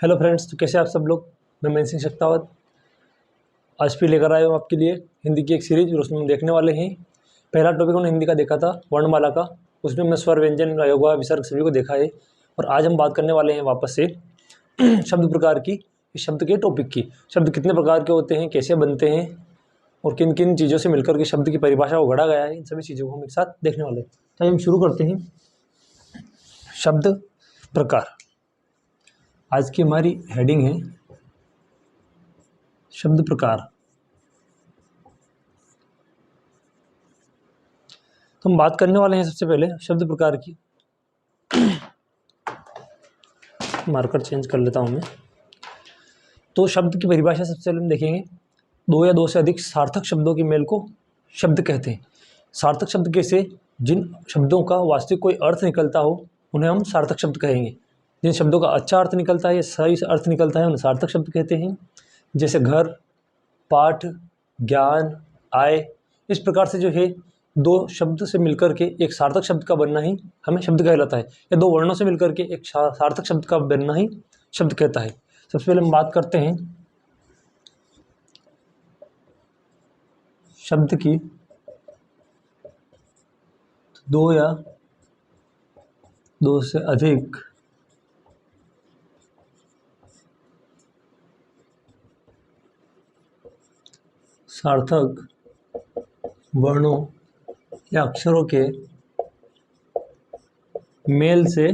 Hello friends, तो कैसे आप सब लोग। मैं महेंद्र सिंह शक्तावत आज फिर लेकर आया हूँ आपके लिए हिंदी की एक सीरीज। और उसमें हम देखने वाले हैं, पहला टॉपिक हमने हिंदी का देखा था वर्णमाला का। उसमें हमने स्वर, व्यंजन, अयोगवा, विसर्ग सभी को देखा है। और आज हम बात करने वाले हैं वापस से शब्द प्रकार की, इस शब्द के टॉपिक की। शब्द कितने प्रकार के होते हैं, कैसे बनते हैं और किन किन चीज़ों से मिलकर के शब्द की परिभाषा को गढ़ा गया है, इन सभी चीज़ों को हम एक साथ देखने वाले हैं। तो हम शुरू करते हैं। शब्द प्रकार। आज की हमारी हेडिंग है शब्द प्रकार। तो हम बात करने वाले हैं सबसे पहले शब्द प्रकार की। मार्कर चेंज कर लेता हूं मैं। तो शब्द की परिभाषा सबसे पहले हम देखेंगे, दो या दो से अधिक सार्थक शब्दों की मेल को शब्द कहते हैं। सार्थक शब्द कैसे? जिन शब्दों का वास्तविक कोई अर्थ निकलता हो उन्हें हम सार्थक शब्द कहेंगे। जिन शब्दों का अच्छा अर्थ निकलता है या सही अर्थ निकलता है उन्हें सार्थक शब्द कहते हैं। जैसे घर, पाठ, ज्ञान, आय। इस प्रकार से जो है दो शब्द से मिलकर के एक सार्थक शब्द का बनना ही हमें शब्द कहलाता है, या दो वर्णों से मिलकर के एक सार्थक शब्द का बनना ही शब्द कहता है। सबसे पहले हम बात करते हैं शब्द की। दो या दो से अधिक सार्थक वर्णों या अक्षरों के मेल से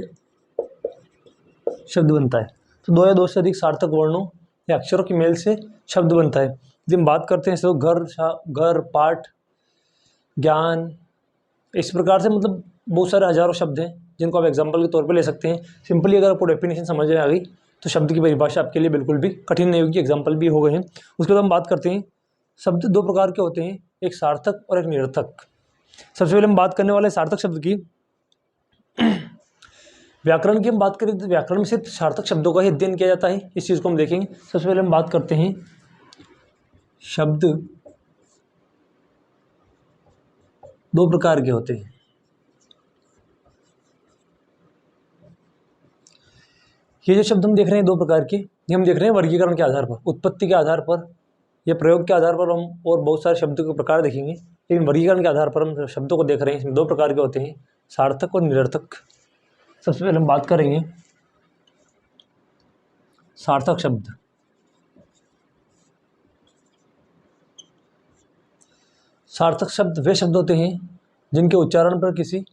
शब्द बनता है। तो दो या दो से अधिक सार्थक वर्णों या अक्षरों के मेल से शब्द बनता है। जब हम बात करते हैं तो घर, पाठ, ज्ञान, इस प्रकार से मतलब बहुत सारे हजारों शब्द हैं जिनको आप एग्जाम्पल के तौर पे ले सकते हैं। सिंपली अगर आपको डेफिनेशन समझ में आ गई तो शब्द की परिभाषा आपके लिए बिल्कुल भी कठिन नहीं होगी, एग्जाम्पल भी हो गए हैं। उसके बाद हम बात करते हैं, शब्द दो प्रकार के होते हैं, एक सार्थक और एक निरर्थक। सबसे पहले हम बात करने वाले सार्थक शब्द की। व्याकरण की हम बात करें तो व्याकरण में सिर्फ सार्थक शब्दों का ही अध्ययन किया जाता है। इस चीज़ को हम देखेंगे। सबसे पहले हम बात करते हैं शब्द दो प्रकार के होते हैं। ये जो शब्द हम देख रहे हैं दो प्रकार के, ये हम देख रहे हैं वर्गीकरण के आधार पर, उत्पत्ति के आधार पर या प्रयोग के आधार पर हम और बहुत सारे शब्दों के प्रकार देखेंगे। लेकिन वर्गीकरण के आधार पर हम शब्दों को देख रहे हैं, इसमें दो प्रकार के होते हैं, सार्थक और निरर्थक। सबसे पहले हम बात करेंगे सार्थक शब्द। सार्थक शब्द वे शब्द होते हैं जिनके उच्चारण पर किसी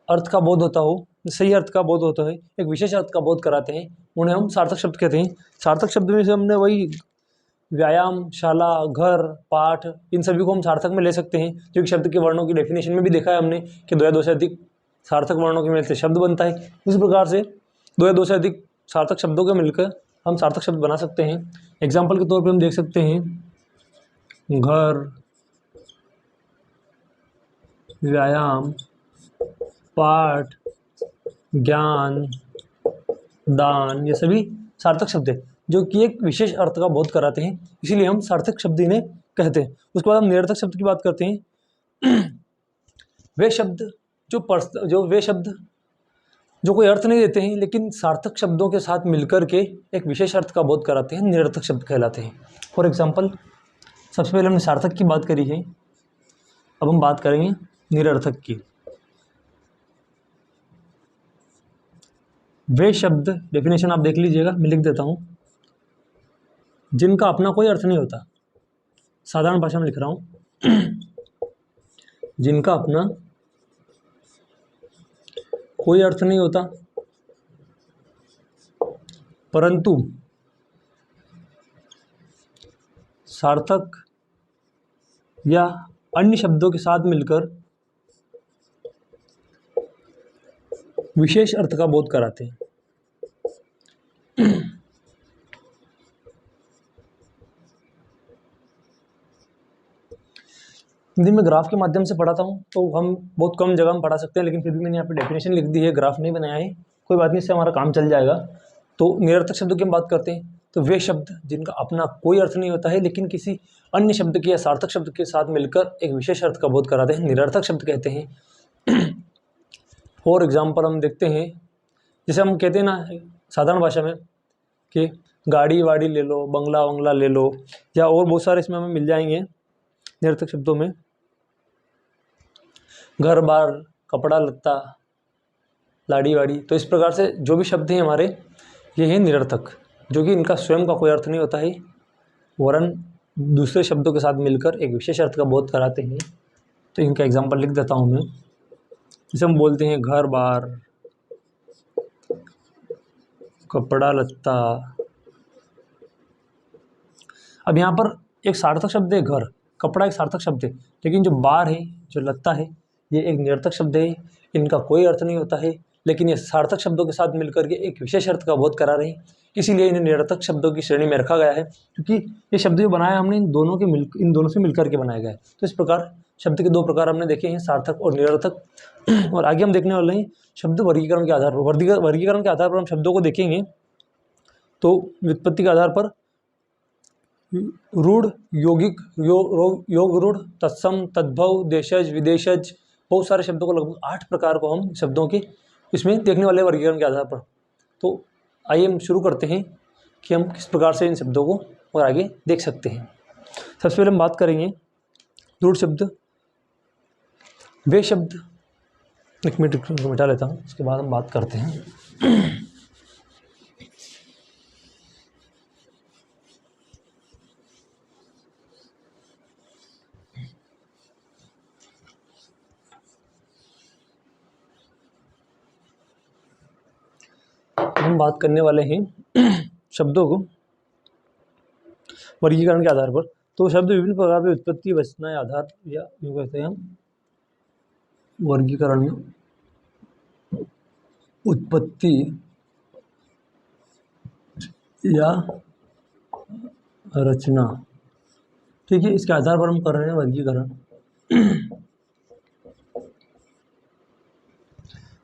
अर्थ का बोध होता हो, सही अर्थ का बोध होता है, एक विशेष अर्थ का बोध कराते हैं, उन्हें हम सार्थक शब्द कहते हैं। सार्थक शब्द में से हमने वही व्यायाम, शाला, घर, पाठ, इन सभी को हम सार्थक में ले सकते हैं, जो कि शब्द के वर्णों की डेफिनेशन में भी देखा है हमने कि दो या दो से अधिक सार्थक वर्णों के मेल से शब्द बनता है। इस प्रकार से दो या दो से अधिक सार्थक शब्दों के मिलकर हम सार्थक शब्द बना सकते हैं। एग्जाम्पल के तौर पर हम देख सकते हैं घर, व्यायाम, पाठ, ज्ञान, दान, ये सभी सार्थक शब्द हैं जो कि एक विशेष अर्थ का बोध कराते हैं, इसीलिए हम सार्थक शब्द इन्हें कहते हैं। उसके बाद हम निरर्थक शब्द की बात करते हैं। वे शब्द जो कोई अर्थ नहीं देते हैं लेकिन सार्थक शब्दों के साथ मिलकर के एक विशेष अर्थ का बोध कराते हैं, निरर्थक शब्द कहलाते हैं। फॉर एग्जाम्पल, सबसे पहले हमने सार्थक की बात करी है, अब हम बात करेंगे निरर्थक की। वे शब्द, डेफिनेशन आप देख लीजिएगा, मैं लिख देता हूं, जिनका अपना कोई अर्थ नहीं होता। साधारण भाषा में लिख रहा हूं, जिनका अपना कोई अर्थ नहीं होता परंतु सार्थक या अन्य शब्दों के साथ मिलकर विशेष अर्थ का बोध कराते हैं। हिंदी में ग्राफ के माध्यम से पढ़ाता हूँ तो हम बहुत कम जगह में पढ़ा सकते हैं, लेकिन फिर भी मैंने यहाँ पे डेफिनेशन लिख दी है, ग्राफ नहीं बनाया है, कोई बात नहीं, इससे हमारा काम चल जाएगा। तो निरर्थक शब्दों की हम बात करते हैं, तो वे शब्द जिनका अपना कोई अर्थ नहीं होता है लेकिन किसी अन्य शब्द के या सार्थक शब्द के साथ मिलकर एक विशेष अर्थ का बोध कराते हैं, निरर्थक शब्द कहते हैं। फॉर एग्जाम्पल हम देखते हैं, जैसे हम कहते हैं ना साधारण भाषा में कि गाड़ी वाड़ी ले लो, बंगला वंगला ले लो, या और बहुत सारे इसमें हमें मिल जाएंगे निरर्थक शब्दों में। घर बार, कपड़ा लत्ता, लाड़ी वाड़ी। तो इस प्रकार से जो भी शब्द हैं हमारे, ये हैं निरर्थक, जो कि इनका स्वयं का कोई अर्थ नहीं होता है, वरन दूसरे शब्दों के साथ मिलकर एक विशेष अर्थ का बोध कराते हैं। तो इनका एग्जाम्पल लिख देता हूँ मैं। जैसे हम बोलते हैं घर बार, कपड़ा लत्ता। अब यहाँ पर एक सार्थक शब्द है घर, कपड़ा एक सार्थक शब्द है, लेकिन जो बार है, जो लत्ता है, ये एक निरर्थक शब्द है। इनका कोई अर्थ नहीं होता है, लेकिन ये सार्थक शब्दों के साथ मिलकर के एक विशेष अर्थ का बोध करा रहे हैं, इसीलिए इन्हें निरर्थक शब्दों की श्रेणी में रखा गया है, क्योंकि ये शब्द जो बनाया हमने इन दोनों से मिलकर के बनाया गया है। तो इस प्रकार शब्द के दो प्रकार हमने देखे हैं, सार्थक और निरर्थक। और आगे हम देखने वाले हैं शब्द वर्गीकरण के आधार पर। वर्गीकरण के आधार पर हम शब्दों को देखेंगे। तो व्युत्पत्ति के आधार पर रूढ़, यौगिक, योग रूढ़, तत्सम, तद्भव, देशज, विदेशज, बहुत सारे शब्दों को, लगभग 8 प्रकार को हम शब्दों के इसमें देखने वाले वर्गीकरण के आधार पर। तो आइए हम शुरू करते हैं कि हम किस प्रकार से इन शब्दों को और आगे देख सकते हैं। सबसे पहले हम बात करेंगे रूढ़ शब्द, वे शब्द। एक मिनट मिटा लेता हूँ, उसके बाद हम बात करते हैं। हम बात करने वाले हैं शब्दों को वर्गीकरण के आधार पर। तो शब्द विभिन्न प्रकार के उत्पत्ति, वचना, आधार, या यूँ कहते हैं हम वर्गीकरण में उत्पत्ति या रचना। ठीक है, इसके आधार पर हम कर रहे हैं वर्गीकरण।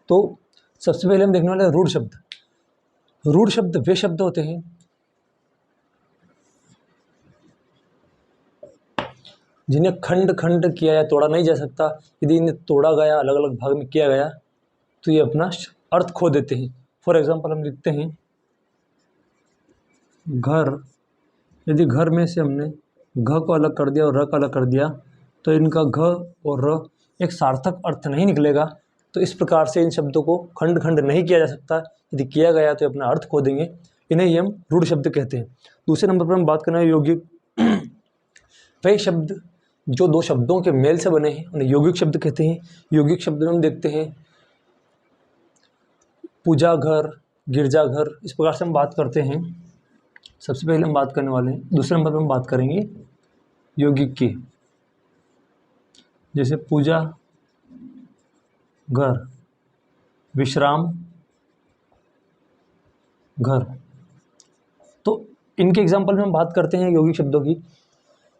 तो सबसे पहले हम देखने वाले रूढ़ शब्द। रूढ़ शब्द वे शब्द होते हैं जिन्हें खंड खंड किया या तोड़ा नहीं जा सकता। यदि इन्हें तोड़ा गया, अलग अलग भाग में किया गया, तो ये अपना अर्थ खो देते हैं। फॉर एग्जाम्पल हम लिखते हैं घर। यदि घर में से हमने घ को अलग कर दिया और र को अलग कर दिया, तो इनका घ और र एक सार्थक अर्थ नहीं निकलेगा। तो इस प्रकार से इन शब्दों को खंड खंड नहीं किया जा सकता। यदि किया गया तो अपना अर्थ खो देंगे। इन्हें ही हम रूढ़ शब्द कहते हैं। दूसरे नंबर पर हम बात करना है यौगिक। वे शब्द जो दो शब्दों के मेल से बने हैं उन्हें यौगिक शब्द कहते हैं। यौगिक शब्द में हम देखते हैं पूजा घर, गिरजा घर, इस प्रकार से हम बात करते हैं। सबसे पहले हम बात करने वाले हैं, दूसरे नंबर पर हम बात करेंगे यौगिक की। जैसे पूजा घर, विश्राम घर। तो इनके एग्जाम्पल में हम बात करते हैं यौगिक शब्दों की।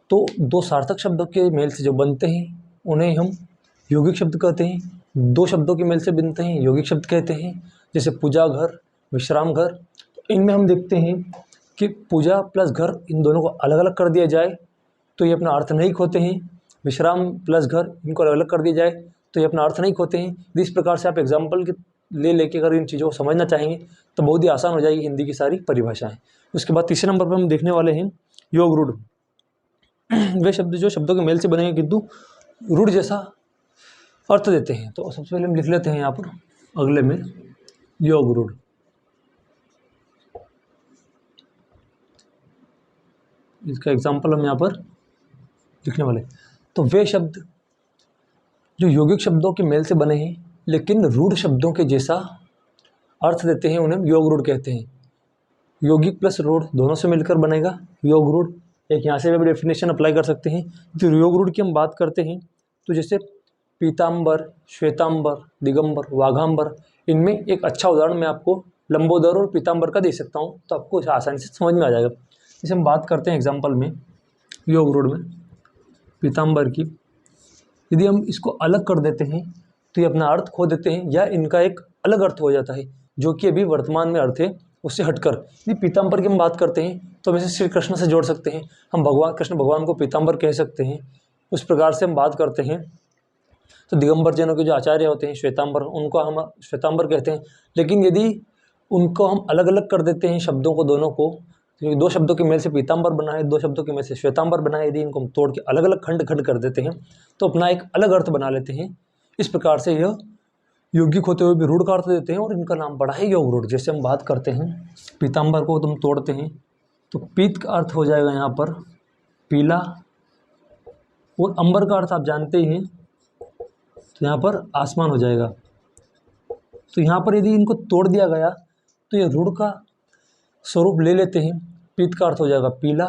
तो दो सार्थक शब्दों के मेल से जो बनते हैं उन्हें हम यौगिक शब्द कहते हैं। दो शब्दों के मेल से बनते हैं यौगिक शब्द कहते हैं। जैसे पूजा घर, विश्राम घर। तो इनमें हम देखते हैं कि पूजा प्लस घर, इन दोनों को अलग अलग कर दिया जाए तो ये अपना अर्थ नहीं खोते हैं। विश्राम प्लस घर, इनको अलग अलग कर दिया जाए तो ये अपना अर्थ नहीं खोते हैं। इस प्रकार से आप एग्जाम्पल के लेके अगर इन चीज़ों को समझना चाहेंगे तो बहुत ही आसान हो जाएगी हिंदी की सारी परिभाषाएं। उसके बाद तीसरे नंबर पर हम देखने वाले हैं योग रूढ़। वे शब्द जो शब्दों के मेल से बनेंगे किंतु रूढ़ जैसा अर्थ देते हैं। तो सबसे पहले हम लिख लेते हैं यहाँ पर अगले में योग रूढ़। इसका एग्जाम्पल हम यहाँ पर लिखने वाले। तो वे शब्द जो यौगिक शब्दों के मेल से बने हैं लेकिन रूढ़ शब्दों के जैसा अर्थ देते हैं उन्हें योग रूढ़ कहते हैं। यौगिक प्लस रूढ़ दोनों से मिलकर बनेगा योग रूढ़। एक यहाँ से भी डेफिनेशन अप्लाई कर सकते हैं। जो योग रूढ़ की हम बात करते हैं तो जैसे पीताम्बर, श्वेताम्बर, दिगंबर, वाघाम्बर, इनमें एक अच्छा उदाहरण मैं आपको लंबोदर और पीताम्बर का दे सकता हूँ, तो आपको आसानी से समझ में आ जाएगा। जैसे हम बात करते हैं एग्जाम्पल में योग रूढ़ में पीताम्बर की, यदि हम इसको अलग कर देते हैं तो ये अपना अर्थ खो देते हैं या इनका एक अलग अर्थ हो जाता है जो कि अभी वर्तमान में अर्थ है उससे हटकर। यदि पीताम्बर की हम बात करते हैं तो हम इसे श्री कृष्ण से जोड़ सकते हैं। हम कृष्ण भगवान को पीताम्बर कह सकते हैं। उस प्रकार से हम बात करते हैं। तो दिगंबर जनों के जो आचार्य होते हैं श्वेताम्बर, उनको हम श्वेताम्बर कहते हैं। लेकिन यदि उनको हम अलग अलग कर देते हैं शब्दों को, दोनों को, क्योंकि दो शब्दों के मेल से पीताम्बर बना है, दो शब्दों के मेल से श्वेताम्बर बना है। यदि इनको हम तोड़ के अलग अलग खंड खंड कर देते हैं तो अपना एक अलग अर्थ बना लेते हैं। इस प्रकार से यह यौगिक होते हुए भी रूढ़ का अर्थ देते हैं और इनका नाम पड़ा है योग रूढ़। जैसे हम बात करते हैं पीताम्बर को तुम तोड़ते हैं तो पीत का अर्थ हो जाएगा यहाँ पर पीला, और अंबर का अर्थ आप जानते ही हैं, तो यहाँ पर आसमान हो जाएगा। तो यहाँ पर यदि इनको तोड़ दिया गया तो ये रूढ़ का स्वरूप ले लेते हैं। पीत का अर्थ हो जाएगा पीला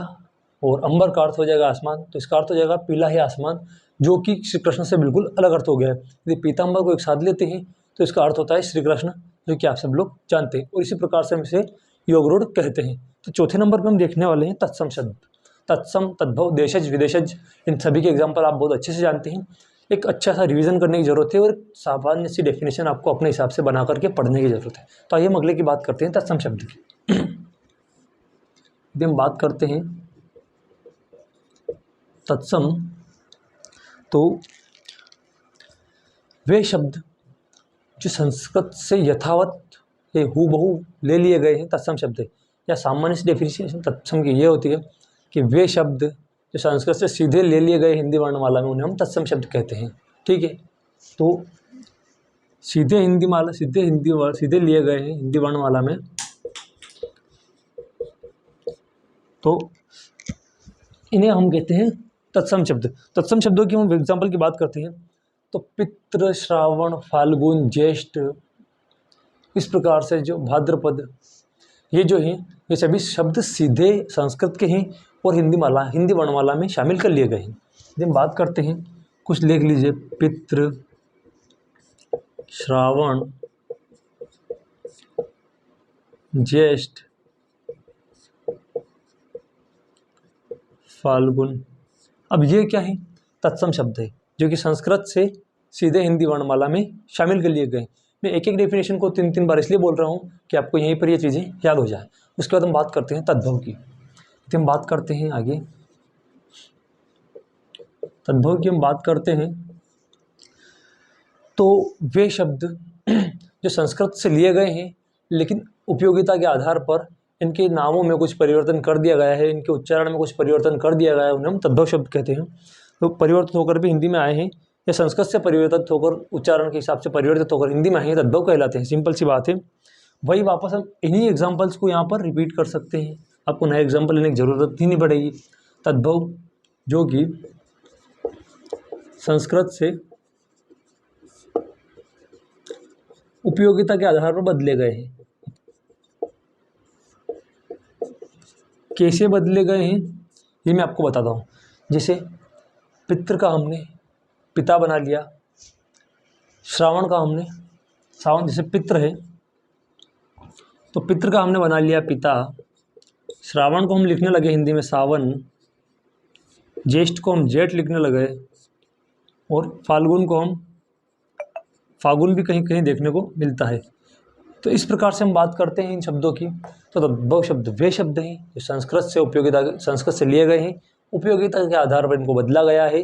और अंबर का अर्थ हो जाएगा आसमान। तो इसका अर्थ हो जाएगा पीला है आसमान, जो कि श्री कृष्ण से बिल्कुल अलग अर्थ हो गया है। यदि पीताम्बर को एक साथ लेते हैं तो इसका अर्थ होता है श्री कृष्ण, जो कि आप सब लोग जानते हैं, और इसी प्रकार से हम इसे योग रूढ़ कहते हैं। तो चौथे नंबर पर हम देखने वाले हैं तत्सम शब्द। तत्सम, तद्भव, देशज, विदेशज, इन सभी के एग्जाम्पल आप बहुत अच्छे से जानते हैं। एक अच्छा सा रिवीजन करने की जरूरत है और सामान्य सी डेफिनेशन आपको अपने हिसाब से बना करके पढ़ने की जरूरत है। तो आइए हम अगले की बात करते हैं तत्सम शब्द की। यदि हम बात करते हैं तत्सम, तो वे शब्द जो संस्कृत से यथावत ये हूबहू ले लिए गए हैं तत्सम शब्द है। या सामान्य सी डेफिनेशन तत्सम की ये होती है कि वे शब्द जो संस्कृत से सीधे ले लिए गए हिंदी वर्णमाला में उन्हें हम तत्सम शब्द कहते हैं। ठीक है, तो सीधे लिए गए हैं हिंदी वर्णमाला में, तो इन्हें हम कहते हैं तत्सम शब्द। तत्सम शब्दों की हम एग्जाम्पल की बात करते हैं तो पितृ, श्रावण, फाल्गुन, ज्येष्ठ, इस प्रकार से जो भाद्रपद, ये जो हैं ये सभी शब्द सीधे संस्कृत के हैं और हिंदी वर्णमाला में शामिल कर लिए गए हैं। यदि हम बात करते हैं, कुछ लिख लीजिए, पितृ, श्रावण, ज्येष्ठ, फाल्गुन। अब ये क्या है? तत्सम शब्द है जो कि संस्कृत से सीधे हिंदी वर्णमाला में शामिल कर लिए गए। मैं एक एक डेफिनेशन को 3-3 बार इसलिए बोल रहा हूँ कि आपको यहीं पर ये चीज़ें याद हो जाए। उसके बाद हम बात करते हैं तद्भव की। हम बात करते हैं आगे तद्भव की हम बात करते हैं तो वे शब्द जो संस्कृत से लिए गए हैं लेकिन उपयोगिता के आधार पर इनके नामों में कुछ परिवर्तन कर दिया गया है, इनके उच्चारण में कुछ परिवर्तन कर दिया गया है, उन्हें हम तद्भव शब्द कहते हैं। तो परिवर्तित होकर भी हिंदी में आए हैं या संस्कृत से परिवर्तित होकर उच्चारण के हिसाब से परिवर्तित होकर हिंदी में आए हैं, तद्भव कहलाते हैं। सिंपल सी बात है। वही वापस हम इन्हीं एग्जाम्पल्स को यहाँ पर रिपीट कर सकते हैं, आपको नया एग्जाम्पल लेने की ज़रूरत ही नहीं पड़ेगी। तद्भव जो कि संस्कृत से उपयोगिता के आधार पर बदले गए हैं। कैसे बदले गए हैं ये मैं आपको बताता हूँ। जैसे पितृ का हमने पिता बना लिया, श्रावण का हमने श्रावण जैसे पितृ है तो पितृ का हमने बना लिया पिता, श्रावण को हम लिखने लगे हिंदी में सावन, ज्येष्ठ को हम जेठ लिखने लगे और फाल्गुन को हम फागुन भी कहीं कहीं देखने को मिलता है। तो इस प्रकार से हम बात करते हैं इन शब्दों की। तो तद्भव शब्द वे शब्द हैं जो संस्कृत से लिए गए हैं, उपयोगिता के आधार पर इनको बदला गया है।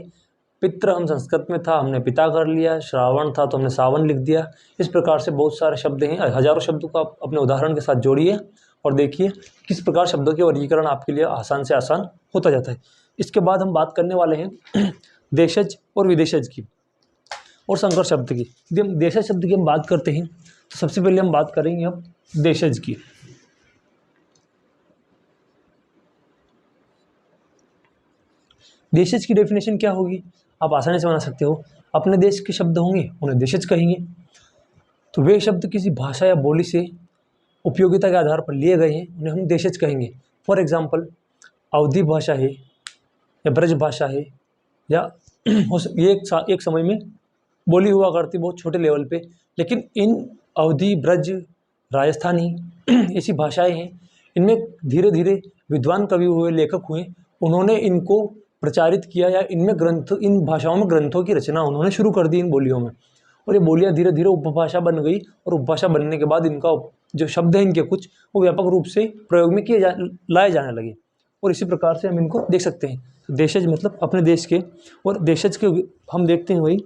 पितृ हम संस्कृत में था, हमने पिता कर लिया, श्रावण था तो हमने सावन लिख दिया। इस प्रकार से बहुत सारे शब्द हैं, हजारों शब्दों को आप अपने उदाहरण के साथ जोड़िए और देखिए किस प्रकार शब्दों के वर्गीकरण आपके लिए आसान से आसान होता जाता है। इसके बाद हम बात करने वाले हैं देशज और विदेशज की और संकर शब्द की। यदि हम देशज शब्द की हम बात करते हैं तो सबसे पहले हम बात करेंगे अब देशज की। देशज की डेफिनेशन क्या होगी आप आसानी से बना सकते हो। अपने देश के शब्द होंगे उन्हें देशज कहेंगे। तो वे शब्द किसी भाषा या बोली से उपयोगिता के आधार पर लिए गए हैं उन्हें हम देशज कहेंगे। फॉर एग्जाम्पल अवधी भाषा है या ब्रज भाषा है या ये एक समय में बोली हुआ करती बहुत छोटे लेवल पे, लेकिन इन अवधी, ब्रज, राजस्थानी ऐसी भाषाएं हैं, इनमें धीरे धीरे विद्वान कवि हुए, लेखक हुए, उन्होंने इनको प्रचारित किया या इन भाषाओं में ग्रंथों की रचना उन्होंने शुरू कर दी इन बोलियों में, और ये बोलियां धीरे धीरे उपभाषा बन गई और उपभाषा बनने के बाद इनका जो शब्द है इनके कुछ वो व्यापक रूप से प्रयोग में लाए जाने लगे। और इसी प्रकार से हम इनको देख सकते हैं। तो देशज मतलब अपने देश के, और देशज के हम देखते हैं वही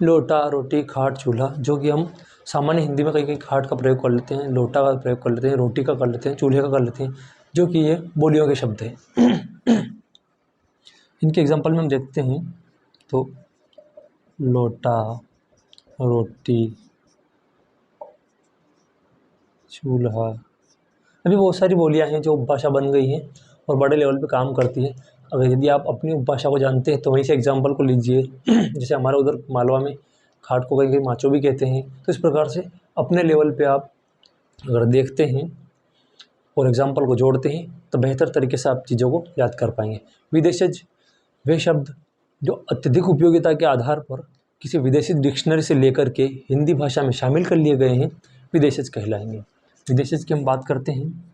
लोटा, रोटी, खाट, चूल्हा, जो कि हम सामान्य हिंदी में कहीं कहीं खाट का प्रयोग कर लेते हैं, लोटा का प्रयोग कर लेते हैं, रोटी का कर लेते हैं, चूल्हे का कर लेते हैं, जो कि ये बोलियों के शब्द हैं। इनके एग्जाम्पल में हम देखते हैं तो लोटा, रोटी, चूल्हा, अभी बहुत सारी बोलियां हैं जो उपभाषा बन गई हैं और बड़े लेवल पे काम करती है। अगर यदि आप अपनी उपभाषा को जानते हैं तो वहीं से एग्जाम्पल को लीजिए। जैसे हमारे उधर मालवा में खाट को कहीं कहीं माचो भी कहते हैं। तो इस प्रकार से अपने लेवल पे आप अगर देखते हैं और एग्जाम्पल को जोड़ते हैं तो बेहतर तरीके से आप चीज़ों को याद कर पाएंगे। विदेशज वे शब्द जो अत्यधिक उपयोगिता के आधार पर किसी विदेशी डिक्शनरी से लेकर के हिंदी भाषा में शामिल कर लिए गए हैं, विदेशज कहलाएंगे। विदेशज की हम बात करते हैं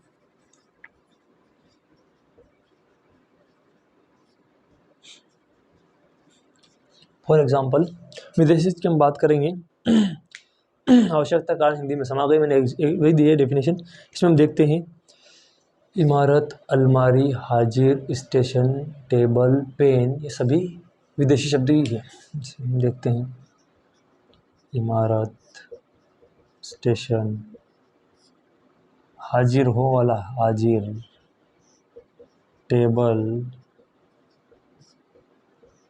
फॉर एग्जाम्पल, विदेशज की हम बात करेंगे। आवश्यकता कारण हिंदी में समा गई, मैंने वही दी है डेफिनेशन। इसमें हम देखते हैं इमारत, अलमारी, हाजिर, स्टेशन, टेबल, पेन, ये सभी विदेशी शब्द ही हैं। हम देखते हैं इमारत, स्टेशन, हाजिर हो वाला हाजिर, टेबल,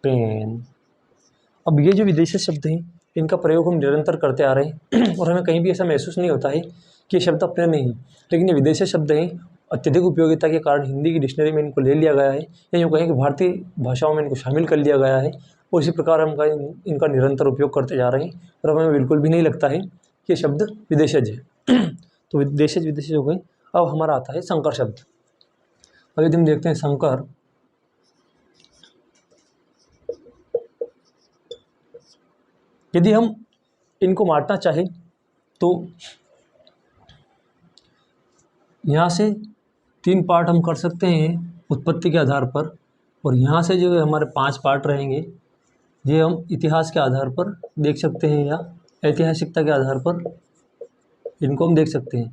पेन। अब ये जो विदेशी शब्द हैं इनका प्रयोग हम निरंतर करते आ रहे हैं और हमें कहीं भी ऐसा महसूस नहीं होता है कि ये शब्द अपने नहीं, लेकिन ये विदेशी शब्द हैं। अत्यधिक उपयोगिता के कारण हिंदी की डिक्शनरी में इनको ले लिया गया है, या यूँ कहें कि भारतीय भाषाओं में इनको शामिल कर लिया गया है और इसी प्रकार हम इनका निरंतर उपयोग करते जा रहे हैं और हमें बिल्कुल भी नहीं लगता है कि ये शब्द विदेशज है। तो विदेशज हो गए। अब हमारा आता है संकर शब्द। अब यदि हम देखते हैं संकर, यदि हम इनको बांटना चाहें तो यहाँ से 3 पार्ट हम कर सकते हैं उत्पत्ति के आधार पर, और यहाँ से जो हमारे 5 पार्ट रहेंगे ये हम इतिहास के आधार पर देख सकते हैं या ऐतिहासिकता के आधार पर इनको हम देख सकते हैं।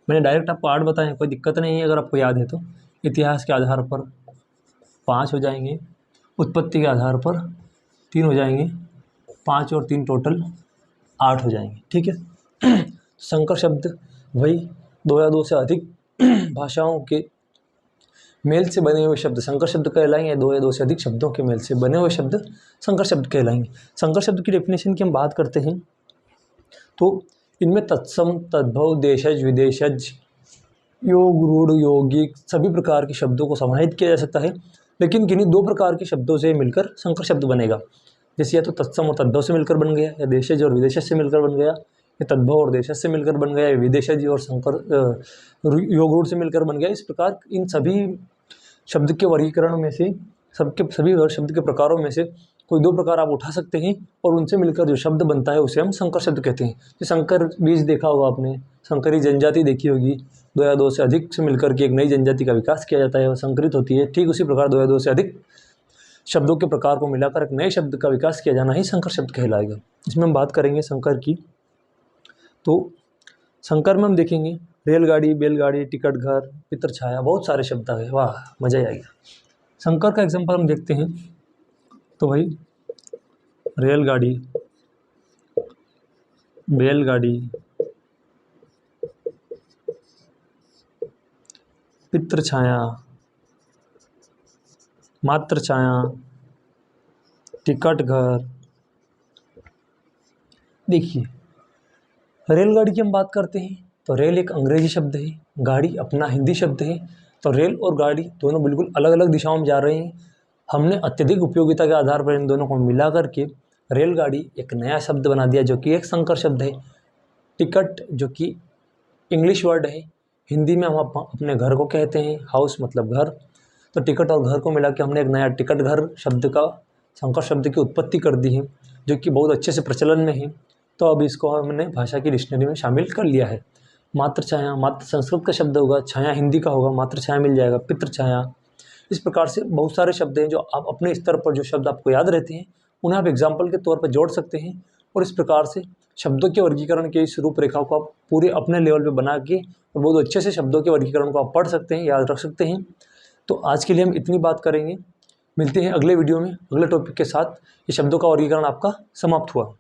मैंने डायरेक्ट आपको 8 बताए, कोई दिक्कत नहीं है अगर आपको याद है तो। इतिहास के आधार पर 5 हो जाएंगे, उत्पत्ति के आधार पर 3 हो जाएंगे, 5 और 3 टोटल 8 हो जाएंगे। ठीक है। संकर शब्द वही 2 या 2 से अधिक भाषाओं के मेल से बने हुए शब्द संकर शब्द कहलाएंगे। 2 या 2 से अधिक शब्दों के मेल से बने हुए शब्द संकर शब्द कहलाएंगे। संकर शब्द की डेफिनेशन की हम बात करते हैं तो इनमें तत्सम, तद्भव, देशज, विदेशज, योग, रूढ़, यौगिक सभी प्रकार के शब्दों को समाहित किया जा सकता है, लेकिन किन्हीं 2 प्रकार के शब्दों से मिलकर संकर शब्द बनेगा। जैसे या तो तत्सम और तद्भव से मिलकर बन गया, या देशज और विदेशज से मिलकर बन गया, या तद्भव और देशज से मिलकर बन गया, या विदेशज और संकर योग रूढ़ से मिलकर बन गया। इस प्रकार इन सभी शब्द के वर्गीकरण में से सभी शब्द के प्रकारों में से कोई 2 प्रकार आप उठा सकते हैं और उनसे मिलकर जो शब्द बनता है उसे हम संकर शब्द कहते हैं। जो संकर बीज देखा होगा आपने, संकरी जनजाति देखी होगी, 2 या 2 से अधिक से मिलकर के एक नई जनजाति का विकास किया जाता है, वह संकरित होती है। ठीक उसी प्रकार 2 या 2 से अधिक शब्दों के प्रकार को मिलाकर एक नए शब्द का विकास किया जाना ही संकर शब्द कहलाएगा। इसमें हम बात करेंगे संकर की, तो संकर में हम देखेंगे रेलगाड़ी, बैलगाड़ी, टिकट घर, पितर छाया, बहुत सारे शब्द है। वाह, मज़ा ही आ गया। संकर का एग्जांपल हम देखते हैं तो भाई रेलगाड़ी, बैलगाड़ी, पितर छाया, मात्र छाया, टिकट घर। देखिए, रेलगाड़ी की हम बात करते हैं तो रेल एक अंग्रेजी शब्द है, गाड़ी अपना हिंदी शब्द है। तो रेल और गाड़ी दोनों बिल्कुल अलग अलग दिशाओं में जा रहे हैं। हमने अत्यधिक उपयोगिता के आधार पर इन दोनों को मिला करके रेलगाड़ी एक नया शब्द बना दिया जो कि एक संकर शब्द है। टिकट जो कि इंग्लिश वर्ड है, हिंदी में हम अपने घर को कहते हैं, हाउस मतलब घर। तो टिकट और घर को मिला के हमने एक नया टिकट घर शब्द का संकर शब्द की उत्पत्ति कर दी है, जो कि बहुत अच्छे से प्रचलन में है। तो अब इसको हमने भाषा की डिक्शनरी में शामिल कर लिया है। मात्र छाया, मात्र संस्कृत का शब्द होगा, छाया हिंदी का होगा, मात्र छाया मिल जाएगा, पितृ छाया। इस प्रकार से बहुत सारे शब्द हैं जो आप अपने स्तर पर जो शब्द आपको याद रहते हैं उन्हें आप एग्जाम्पल के तौर पर जोड़ सकते हैं, और इस प्रकार से शब्दों के वर्गीकरण के इस रूपरेखा को आप पूरे अपने लेवल पे बना के और बहुत अच्छे से शब्दों के वर्गीकरण को आप पढ़ सकते हैं, याद रख सकते हैं। तो आज के लिए हम इतनी बात करेंगे, मिलते हैं अगले वीडियो में अगले टॉपिक के साथ। ये शब्दों का वर्गीकरण आपका समाप्त हुआ।